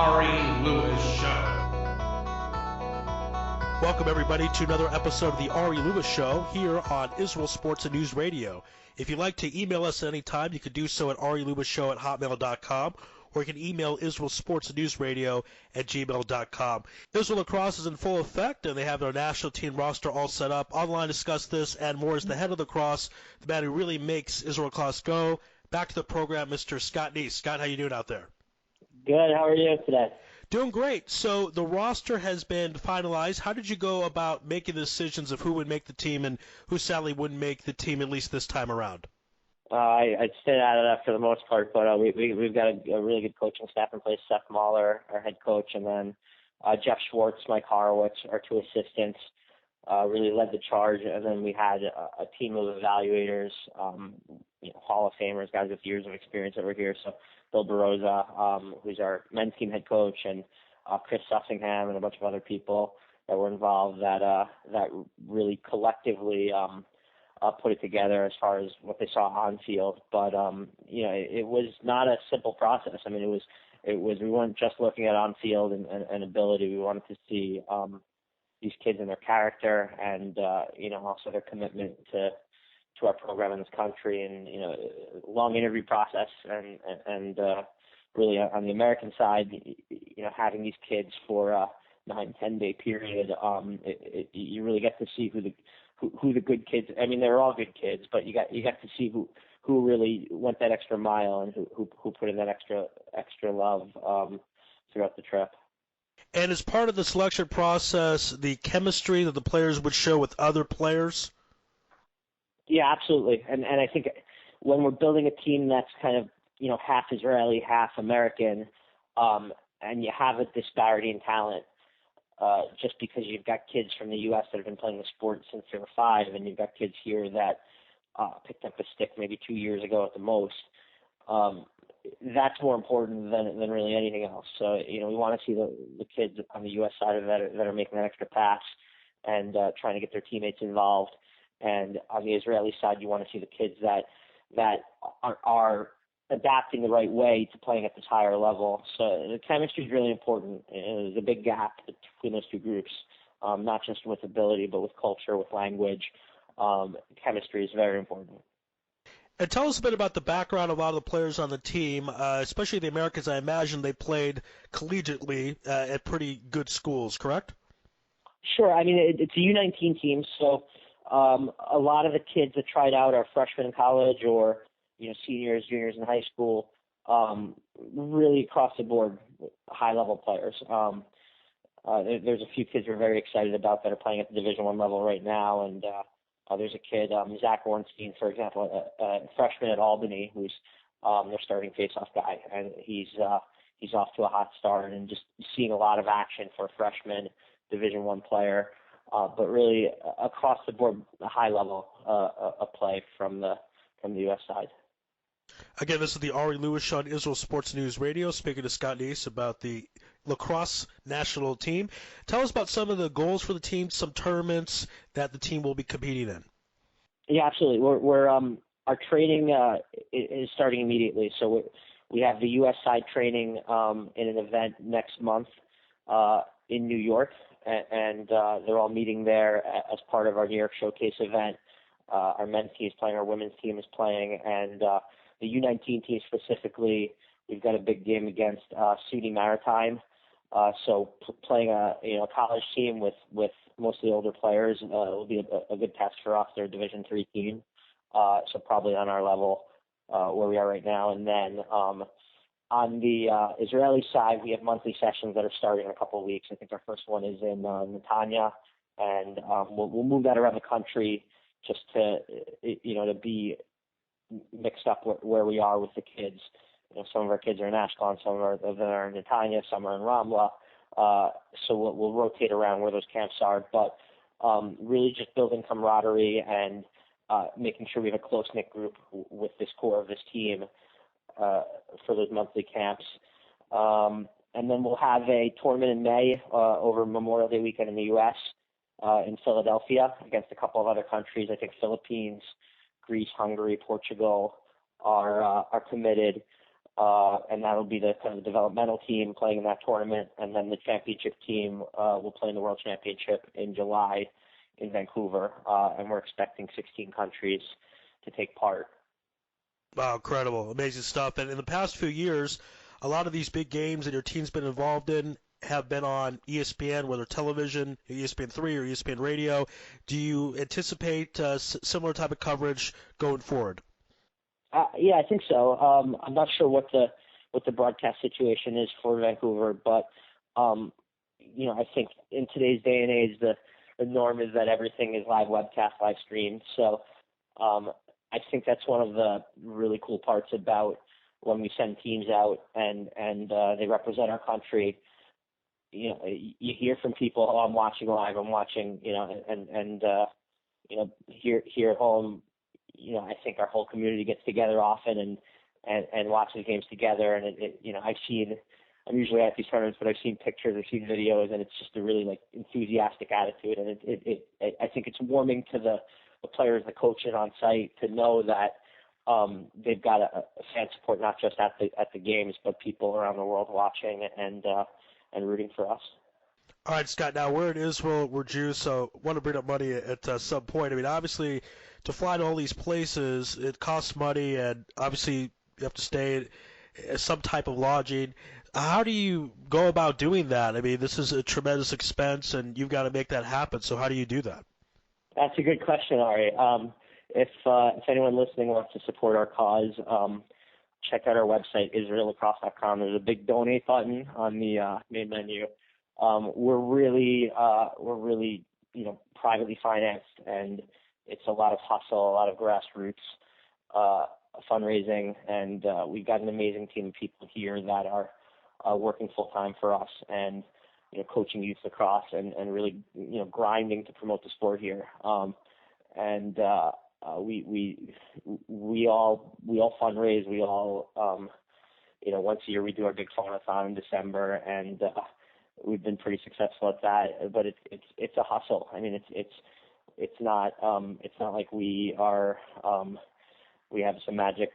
Ari Lewis Show. Welcome, everybody, to another episode of the Ari Lewis Show here on Israel Sports and News Radio. If you'd like to email us at any time, you can do so at arilewishow@hotmail.com, or you can email israelsportsandnewsradio@gmail.com. Israel Lacrosse is in full effect, and they have their national team roster all set up. Online to discuss this and more is the head of the Lacrosse, the man who really makes Israel Lacrosse go. Back to the program, Mr. Scott Neiss. Scott, how you doing out there? Good. How are you today? Doing great. So the roster has been finalized. How did you go about making the decisions of who would make the team and who sadly wouldn't make the team, at least this time around? I'd stay out of that for the most part, but we've got a really good coaching staff in place. Seth Mahler, our head coach, and then Jeff Schwartz, Mike Horowitz, our two assistants, really led the charge. And then we had a team of evaluators, Hall of Famers, guys with years of experience that were here. So Bill Baroza, who's our men's team head coach, and Chris Sussingham, and a bunch of other people that were involved that really collectively put it together as far as what they saw on field. But it was not a simple process. I mean, it was we weren't just looking at on field and ability. We wanted to see these kids and their character, and also their commitment to our program in this country, and long interview process, and really on the American side, having these kids for a 9-10 day period, you really get to see who the good kids. I mean, they're all good kids, but you got to see who really went that extra mile and who put in that extra love throughout the trip. And as part of the selection process, the chemistry that the players would show with other players? Yeah, absolutely. And I think when we're building a team that's kind of, half Israeli, half American, and you have a disparity in talent, just because you've got kids from the U.S. that have been playing the sport since they were 5, and you've got kids here that picked up a stick maybe 2 years ago at the most, that's more important than really anything else. So, we want to see the kids on the U.S. side of that are making that extra pass and trying to get their teammates involved. And on the Israeli side, you want to see the kids that are adapting the right way to playing at this higher level. So the chemistry is really important. There's a big gap between those two groups, not just with ability, but with culture, with language. Chemistry is very important. And tell us a bit about the background of a lot of the players on the team, especially the Americans. I imagine they played collegiately at pretty good schools, correct? Sure. I mean, it's a U19 team, so a lot of the kids that tried out are freshmen in college or, seniors, juniors in high school, really across the board, high-level players. There's a few kids we're very excited about that are playing at the Division I level right now, and there's a kid, Zach Ornstein, for example, a freshman at Albany, who's their starting face-off guy, and he's off to a hot start, and just seeing a lot of action for a freshman Division I player. But really across the board, a high level of play from the U.S. side. Again, this is the Ari Lewis Show on Israel Sports News Radio, speaking to Scott Neiss about the lacrosse national team. Tell us about some of the goals for the team, some tournaments that the team will be competing in. Yeah, absolutely. We're our training is starting immediately. So we have the U.S. side training in an event next month in New York. And they're all meeting there as part of our New York Showcase event. Our men's team is playing, our women's team is playing, and the U19 team specifically, we've got a big game against SUNY Maritime. So playing a college team with mostly older players will be a good test for us. They're a Division III team, so probably on our level where we are right now. And then on the Israeli side, we have monthly sessions that are starting in a couple of weeks. I think our first one is in Netanya, and we'll move that around the country just to to be mixed up where we are with the kids. Some of our kids are in Ashkelon, some of them are in Netanya, some are in Ramla. So we'll rotate around where those camps are, but really just building camaraderie and making sure we have a close-knit group with this core of this team for those monthly camps. And then we'll have a tournament in May over Memorial Day weekend in the U.S. In Philadelphia against a couple of other countries. I think Philippines, Greece, Hungary, Portugal are committed. and that'll be the kind of developmental team playing in that tournament, and then the championship team will play in the World Championship in July in Vancouver, and we're expecting 16 countries to take part. Wow, incredible, amazing stuff. And in the past few years, a lot of these big games that your team's been involved in have been on ESPN, whether television, ESPN3 or ESPN Radio. Do you anticipate similar type of coverage going forward? Yeah, I think so. I'm not sure what the broadcast situation is for Vancouver, but I think in today's day and age, the norm is that everything is live webcast, live streamed. So I think that's one of the really cool parts about when we send teams out and they represent our country. You hear from people, oh, I'm watching live, I'm watching, here at home, I think our whole community gets together often and watches games together. And I'm usually at these tournaments, but I've seen pictures, I've seen videos, and it's just a really enthusiastic attitude. And I think it's warming to the players, the coaches on site to know that they've got a fan support, not just at the games, but people around the world watching and rooting for us. All right, Scott, now we're in Israel, we're Jews, so want to bring up money at some point. I mean, obviously, to fly to all these places, it costs money, and obviously you have to stay at some type of lodging. How do you go about doing that? I mean, this is a tremendous expense, and you've got to make that happen, so how do you do that? That's a good question, Ari. If anyone listening wants to support our cause, check out our website, israellacrosse.com. There's a big donate button on the main menu. We're really privately financed, and it's a lot of hustle, a lot of grassroots fundraising, and we've got an amazing team of people here that are working full time for us and coaching youth lacrosse and really grinding to promote the sport here. We all fundraise. We all once a year we do our big phone-a-thon in December, and we've been pretty successful at that. But it's a hustle. I mean, it's not like we are we have some magic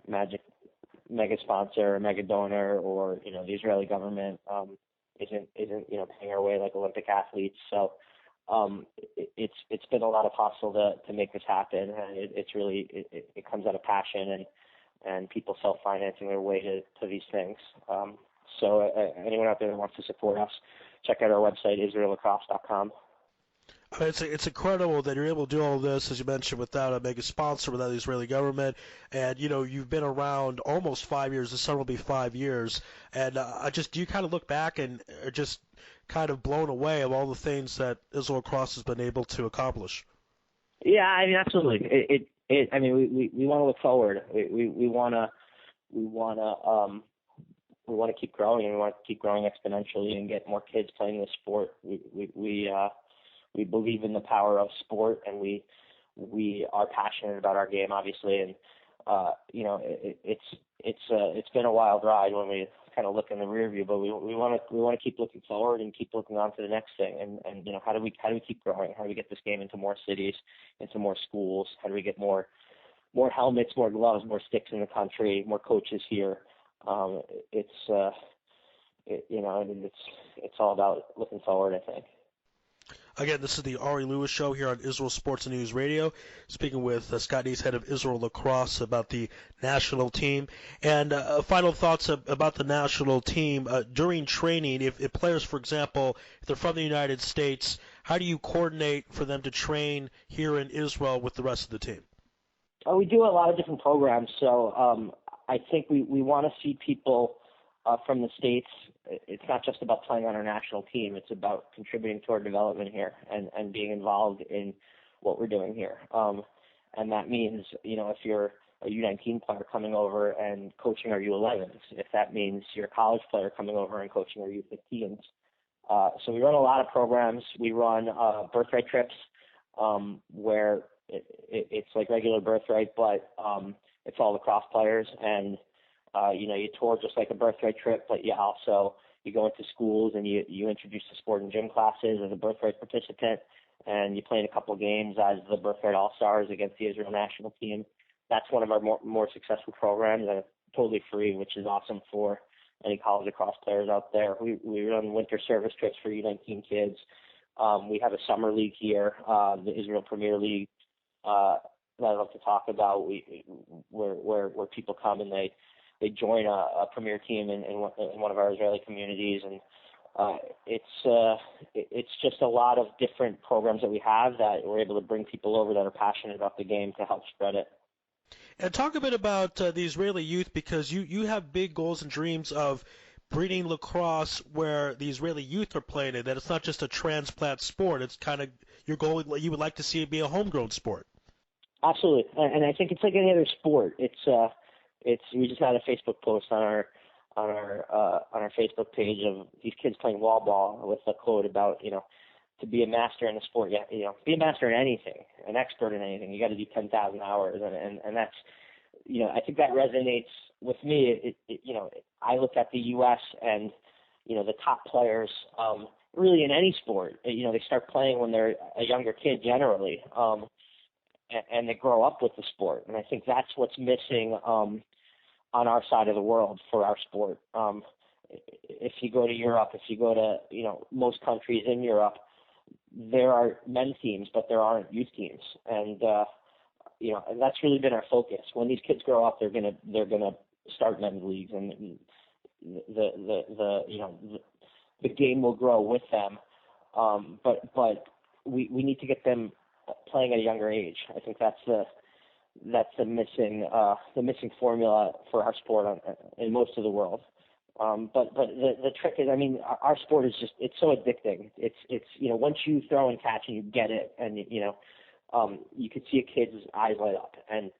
mega sponsor, or mega donor, or the Israeli government isn't paying our way like Olympic athletes. So it's been a lot of hustle to make this happen, and it comes out of passion and people self-financing their way to these things. So anyone out there that wants to support us, check out our website, israellacrosse.com. It's incredible that you're able to do all this, as you mentioned, without a mega sponsor, without the Israeli government, and you've been around almost 5 years. This summer will be 5 years, and do you kind of look back and are just kind of blown away of all the things that Israel Lacrosse has been able to accomplish? Yeah, I mean, absolutely. We want to look forward. We want to keep growing, and we want to keep growing exponentially and get more kids playing this sport. We believe in the power of sport, and we are passionate about our game, obviously. And it's been a wild ride when we kind of look in the rear view, but we want to keep looking forward and keep looking on to the next thing. And how do we keep growing? How do we get this game into more cities, into more schools? How do we get more helmets, more gloves, more sticks in the country, more coaches here? It's all about looking forward, I think. Again, this is the Ari Lewis Show here on Israel Sports and News Radio, speaking with Scott Neiss, head of Israel Lacrosse, about the national team. And final thoughts about the national team. During training, if players, for example, if they're from the United States, how do you coordinate for them to train here in Israel with the rest of the team? We do a lot of different programs. So I think we want to see people from the States. It's not just about playing on our national team. It's about contributing to our development here and being involved in what we're doing here. And that means, if you're a U19 player coming over and coaching our U11s, if that means you're a college player coming over and coaching our U15s. So we run a lot of programs. We run birthright trips where it's like regular birthright, but it's all lacrosse players. And you tour just like a birthright trip, but you go into schools and you introduce the sport in gym classes as a birthright participant, and you play in a couple of games as the birthright all-stars against the Israel national team. That's one of our more successful programs, and totally free, which is awesome for any college lacrosse players out there. We run winter service trips for U19 kids. We have a summer league here, the Israel Premier League, that I'd love to talk about. Where people come and they join a premier team in one of our Israeli communities, and it's just a lot of different programs that we have that we're able to bring people over that are passionate about the game to help spread it. And talk a bit about the Israeli youth, because you have big goals and dreams of bringing lacrosse where the Israeli youth are playing it, that it's not just a transplant sport. It's kind of your goal. You would like to see it be a homegrown sport. Absolutely, and I think it's like any other sport. It's we just had a Facebook post on our Facebook page of these kids playing wall ball with a quote about, to be a master in the sport, be a master in anything, an expert in anything, you got to do 10,000 hours, and that's, I think that resonates with me. I look at the U.S. and, the top players, really in any sport, they start playing when they're a younger kid generally, and they grow up with the sport, and I think that's what's missing on our side of the world for our sport. If you go to Europe, if you go to, most countries in Europe, there are men's teams, but there aren't youth teams, and and that's really been our focus. When these kids grow up, they're gonna start men's leagues, and the game will grow with them. But we need to get them playing at a younger age. I think that's the missing formula for our sport in most of the world. But the trick is, our sport is it's so addicting. It's once you throw and catch and you get it, and you could see a kid's eyes light up, and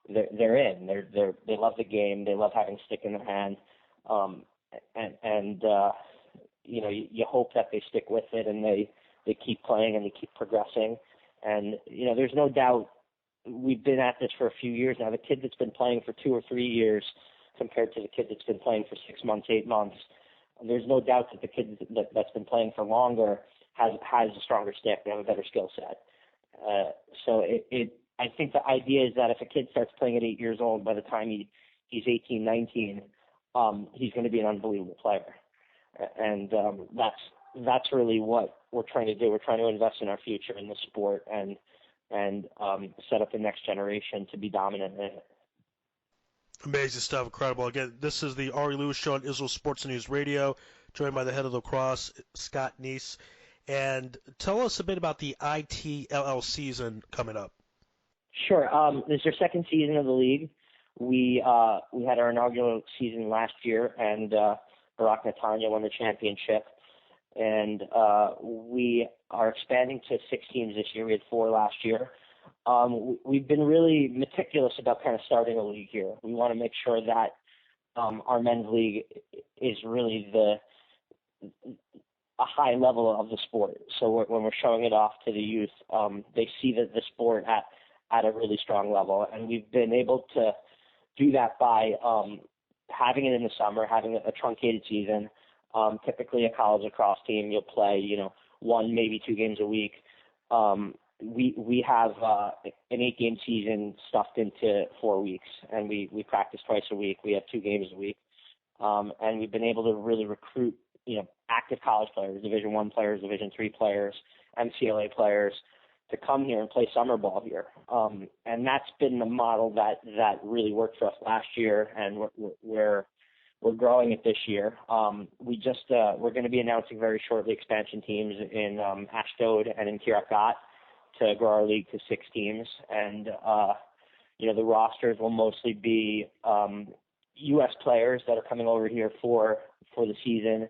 they're in. They love the game. They love having a stick in their hand, and you hope that they stick with it and they keep playing and they keep progressing. And there's no doubt we've been at this for a few years now. The kid that's been playing for 2 or 3 years compared to the kid that's been playing for 6 months, 8 months, there's no doubt that the kid that's been playing for longer has a stronger stick. They have a better skill set. So I think the idea is that if a kid starts playing at 8 years old, by the time he's 18, 19, he's going to be an unbelievable player. And that's really what we're trying to do. We're trying to invest in our future in the sport and set up the next generation to be dominant in it. Amazing stuff, incredible. Again, this is the Ari Lewis Show on Israel Sports News Radio, joined by the head of Lacrosse, Scott Neiss. And tell us a bit about the ITLL season coming up. Sure. This is our second season of the league. We had our inaugural season last year, and Barak Netanya won the championship. And we are expanding to 6 teams this year. We had 4 last year. We've been really meticulous about kind of starting a league here. We want to make sure that our men's league is really a high level of the sport. So when we're showing it off to the youth, they see the sport at a really strong level. And we've been able to do that by having it in the summer, having a truncated season. Typically a college lacrosse team, you'll play, 1, maybe 2 games a week. We have an 8-game season stuffed into 4 weeks, and we practice twice a week. We have 2 games a week, and we've been able to really recruit, active college players, Division I players, Division III players, MCLA players, to come here and play summer ball here. And that's been the model that really worked for us last year, and we're growing it this year. We're going to be announcing very shortly expansion teams in Ashdod and in Kiryat Gat to grow our league to 6 teams. And the rosters will mostly be U.S. players that are coming over here for the season.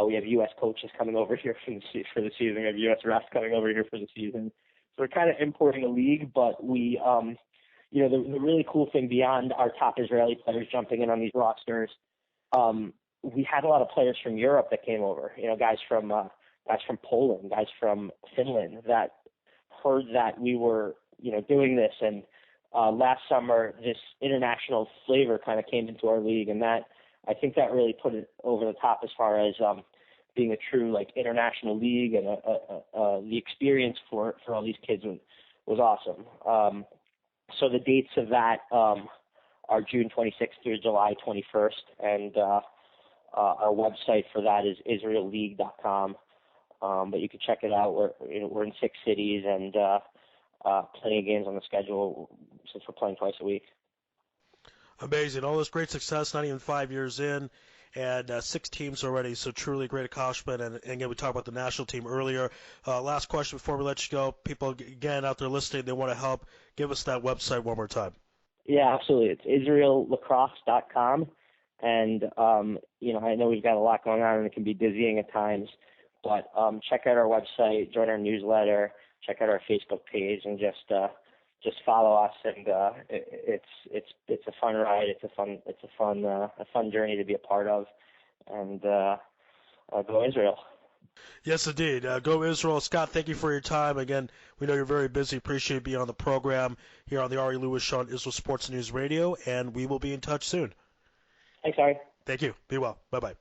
We have U.S. coaches coming over here for the season. We have U.S. refs coming over here for the season. So we're kind of importing a league, but we, the really cool thing beyond our top Israeli players jumping in on these rosters, we had a lot of players from Europe that came over. Guys from Poland, guys from Finland that heard that we were, doing this, and last summer this international flavor kind of came into our league, and that I think that really put it over the top as far as being a true international league, and the experience for all these kids was awesome. So the dates of that are June 26th through July 21st, and our website for that is israelleague.com. But you can check it out. We're in 6 cities, and plenty of games on the schedule since we're playing twice a week. Amazing. All this great success, not even 5 years in, and 6 teams already, so truly a great accomplishment. And again, we talked about the national team earlier. Last question before we let you go. People, again, out there listening, they want to help. Give us that website one more time. Yeah, absolutely. It's israellacrosse.com. And, I know we've got a lot going on, and it can be dizzying at times. But check out our website, join our newsletter, check out our Facebook page, and just follow us. And it's a fun ride. It's a fun journey to be a part of. And go Israel. Yes, indeed. Go Israel. Scott, thank you for your time. Again, we know you're very busy. Appreciate being on the program here on the Ari Lewis Show on Israel Sports News Radio, and we will be in touch soon. Thanks, Ari. Thank you. Be well. Bye-bye.